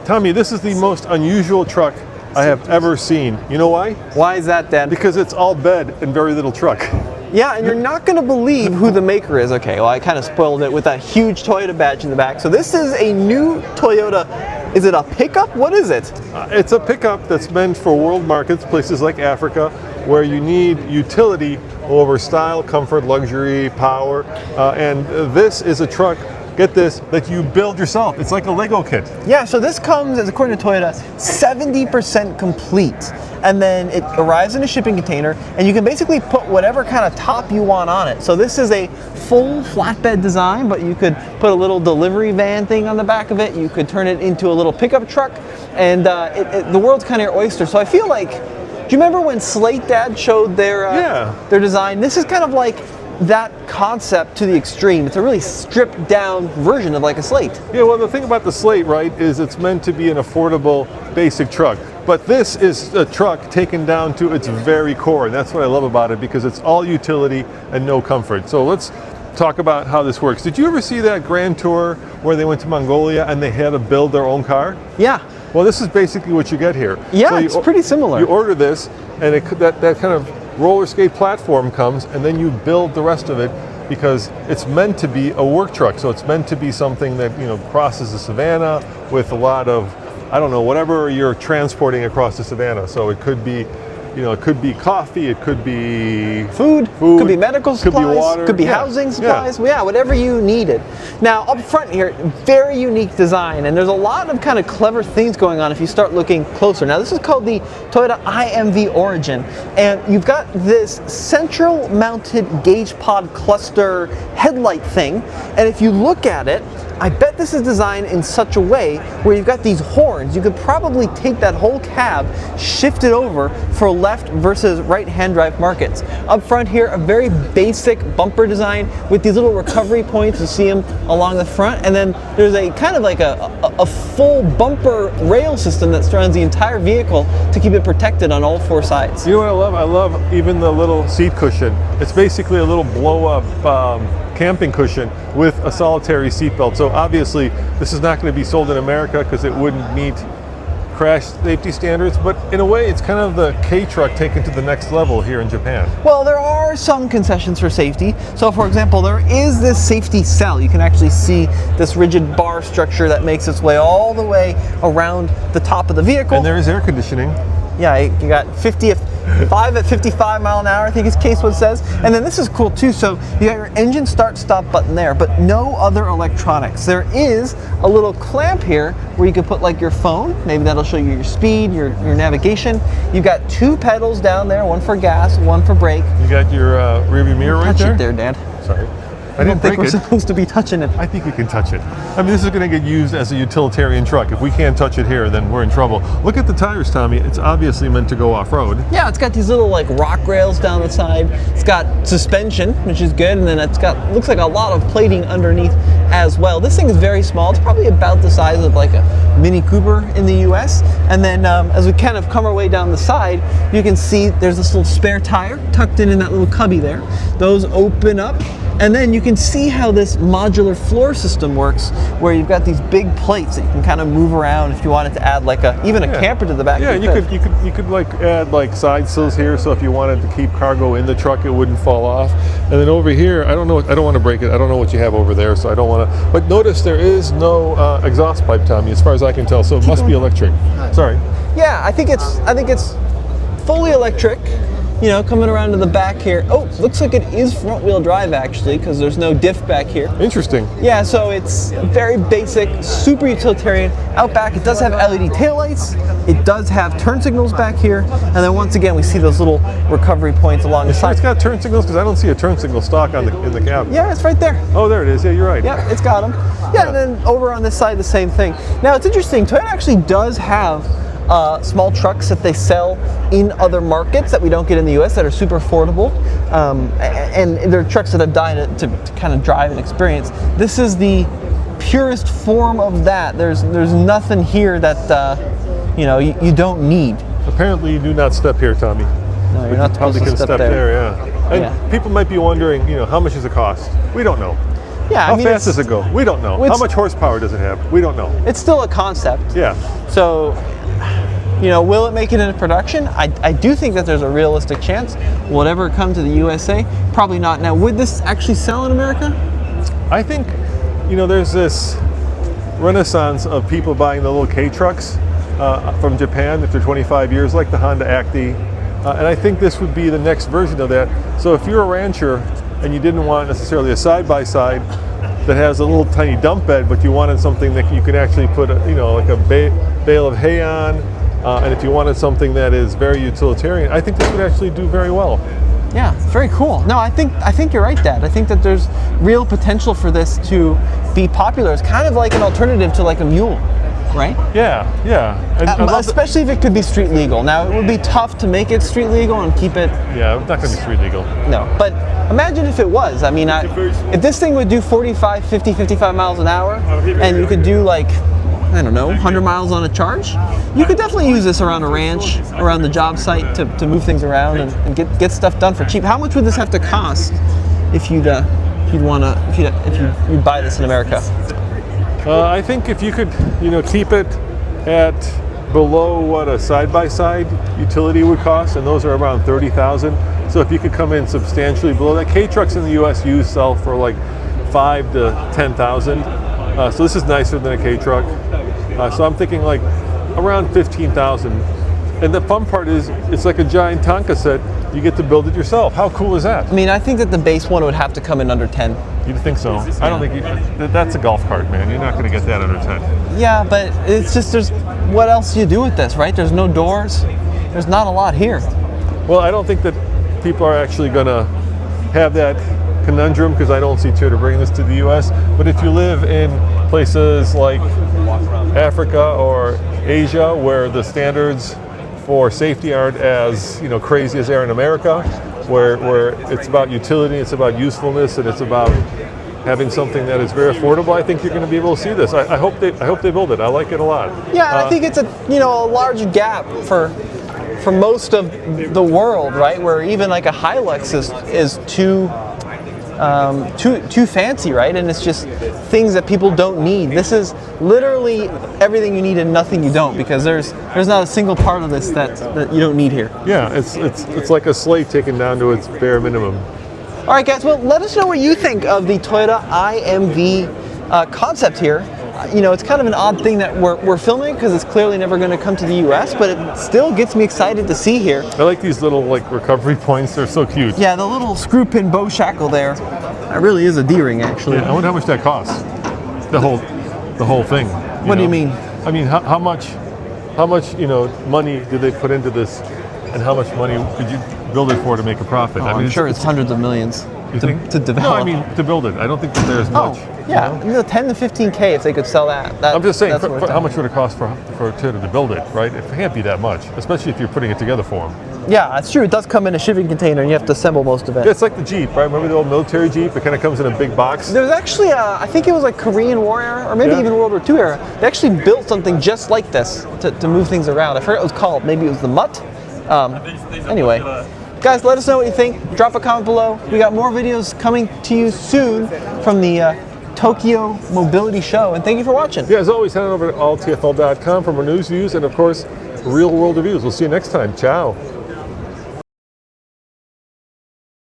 Tommy, this is the most unusual truck I have ever seen. You know why? Why is that, Dad? Because it's all bed and very little truck. Yeah, and you're not going to believe who the maker is. Okay, well, I kind of spoiled it with that huge Toyota badge in the back. So this is a new Toyota. Is it a pickup? What is it? It's a pickup that's meant for world markets, places like Africa, where you need utility over style, comfort, luxury, power. And this is a truck, get this, that you build yourself. It's like a Lego kit. Yeah, so this comes, as according to Toyota, 70% complete. And then it arrives in a shipping container, and you can basically put whatever kind of top you want on it. So this is a full flatbed design, but you could put a little delivery van thing on the back of it. You could turn it into a little pickup truck, and the world's kind of your oyster. So I feel like, do you remember when Slate, Dad, showed their design? This is kind of like that concept to the extreme. It's a really stripped down version of like a Slate. Yeah, well, the thing about the Slate, right, is it's meant to be an affordable basic truck. But this is a truck taken down to its very core, and that's what I love about it, because it's all utility and no comfort. So let's talk about how this works. Did you ever see that Grand Tour where they went to Mongolia and they had to build their own car? Yeah. Well, this is basically what you get here. Yeah, so it's pretty similar. You order this, and that kind of roller skate platform comes, and then you build the rest of it, because it's meant to be a work truck. So it's meant to be something that, you know, crosses the savannah with a lot of, I don't know, whatever you're transporting across the savannah. So it could be, you know, it could be coffee, it could be food, could be medical supplies, could be water, could be housing supplies, yeah, whatever you needed. Now, up front here, very unique design, and there's a lot of kind of clever things going on if you start looking closer. Now, this is called the Toyota IMV Origin, and you've got this central mounted gauge pod cluster headlight thing, and if you look at it, I bet this is designed in such a way where you've got these horns. You could probably take that whole cab, shift it over for left versus right-hand drive markets. Up front here, a very basic bumper design with these little recovery points. You see them along the front, and then there's a kind of like a full bumper rail system that surrounds the entire vehicle to keep it protected on all four sides. You know what I love? I love even the little seat cushion. It's basically a little blow-up camping cushion with a solitary seat belt. So obviously this is not going to be sold in America because it wouldn't meet crash safety standards, but in a way it's kind of the K-truck taken to the next level here in Japan. Well, there are some concessions for safety. So for example, there is this safety cell. You can actually see this rigid bar structure that makes its way all the way around the top of the vehicle. And there is air conditioning. Yeah, you got 5 at 55 mile an hour, I think his case one says. And then this is cool too, so you got your engine start stop button there, but no other electronics. There is a little clamp here where you can put like your phone, maybe that'll show you your speed, your navigation. You've got two pedals down there, one for gas, one for brake. You got your rearview mirror right there? Touch it there, Dad. Sorry. I don't think we're supposed to be touching it. I think we can touch it. I mean, this is going to get used as a utilitarian truck. If we can't touch it here, then we're in trouble. Look at the tires, Tommy. It's obviously meant to go off-road. Yeah, it's got these little like rock rails down the side. It's got suspension, which is good, and then it's got, looks like a lot of plating underneath as well. This thing is very small. It's probably about the size of like a Mini Cooper in the US. And then as we kind of come our way down the side, you can see there's this little spare tire tucked in that little cubby there. Those open up. And then you can see how this modular floor system works, where you've got these big plates that you can kind of move around if you wanted to add like even a camper to the back. Yeah, you could like add like side sills here, so if you wanted to keep cargo in the truck, it wouldn't fall off. And then over here, I don't want to break it. I don't know what you have over there, so I don't want to. But notice there is no exhaust pipe, Tommy, as far as I can tell. So it must be electric. Sorry. Yeah, I think it's fully electric. You know, coming around to the back here. Oh, looks like it is front-wheel drive actually, because there's no diff back here. Interesting. Yeah, so it's very basic, super utilitarian. Out back, it does have LED taillights. It does have turn signals back here. And then once again, we see those little recovery points along the side. It's got turn signals, because I don't see a turn signal stock in the cab. Yeah, it's right there. Oh, there it is. Yeah, you're right. Yeah, it's got them. Yeah, and then over on this side, the same thing. Now, it's interesting. Toyota actually does have small trucks that they sell in other markets that we don't get in the US that are super affordable, and they're trucks that I've died to kind of drive and experience. This is the purest form of that. There's nothing here that you don't need. Apparently you do not step here, Tommy. No, you're not supposed to step there. Yeah. And people might be wondering, how much does it cost? We don't know. Yeah, How fast does it go? We don't know. How much horsepower does it have? We don't know. It's still a concept. Yeah. So, will it make it into production? I do think that there's a realistic chance. Will it ever come to the USA? Probably not. Now, would this actually sell in America? I think, there's this renaissance of people buying the little K trucks from Japan after 25 years, like the Honda Acti. And I think this would be the next version of that. So if you're a rancher and you didn't want necessarily a side-by-side that has a little tiny dump bed, but you wanted something that you could actually put, like a bale of hay on, and if you wanted something that is very utilitarian, I think this would actually do very well. Yeah, very cool. No, I think you're right, Dad. I think that there's real potential for this to be popular. It's kind of like an alternative to like a mule, right? Yeah. And especially if it could be street legal. Now, it would be tough to make it street legal and keep it. Yeah, it's not going to be street legal. No, but imagine if it was. I mean, if this thing would do 45, 50, 55 miles an hour, and you could do like, 100 miles on a charge, you could definitely use this around a ranch, around the job site to move things around and get stuff done for cheap. How much would this have to cost if you'd buy this in America? I think if you could, keep it at below what a side-by-side utility would cost, and those are around $30,000. So if you could come in substantially below that, K trucks in the U.S. used sell for like $5,000 to $10,000. So this is nicer than a K truck. So I'm thinking like around $15,000. And the fun part is, it's like a giant Tonka set. You get to build it yourself. How cool is that? I mean, I think that the base one would have to come in under 10. You think so? I don't think that's a golf cart, man. You're not going to get that under 10. Yeah, but it's just, what else do you do with this, right? There's no doors. There's not a lot here. Well, I don't think that people are actually going to have that conundrum, because I don't see to bring this to the U.S. But if you live in places like Africa or Asia, where the standards for safety aren't as crazy as they are in America, where it's about utility, it's about usefulness, and it's about having something that is very affordable, I think you're going to be able to see this. I hope they build it. I like it a lot. Yeah, and I think it's a large gap for most of the world, right? Where even like a Hilux is too fancy, right? And it's just things that people don't need. This is literally everything you need and nothing you don't, because there's not a single part of this that you don't need here. Yeah, it's like a slate taken down to its bare minimum. All right, guys. Well, let us know what you think of the Toyota IMV concept here. It's kind of an odd thing that we're filming, because it's clearly never going to come to the U.S., but it still gets me excited to see here. I like these little recovery points. They're so cute. Yeah, the little screw pin bow shackle there. That really is a D-ring, actually. Yeah, I wonder how much that costs. The whole thing. What do you mean? I mean, how much money did they put into this, and how much money did you build it for to make a profit? I'm sure it's hundreds of millions to develop. No, I mean to build it. I don't think that there's much. Yeah, 10 to 15K if they could sell that. I'm just saying, how much would it cost for Toyota to build it, right? It can't be that much, especially if you're putting it together for them. Yeah, that's true. It does come in a shipping container, and you have to assemble most of it. Yeah, it's like the Jeep, right? Remember the old military Jeep? It kind of comes in a big box. There's actually, I think it was like Korean War era, or maybe even World War II era. They actually built something just like this to move things around. I forget what it was called. Maybe it was the Mutt. Anyway, guys, let us know what you think. Drop a comment below. We got more videos coming to you soon from the Tokyo Mobility Show, and thank you for watching. Yeah, as always, head on over to alltfl.com for more news, views, and of course, real world reviews. We'll see you next time. Ciao.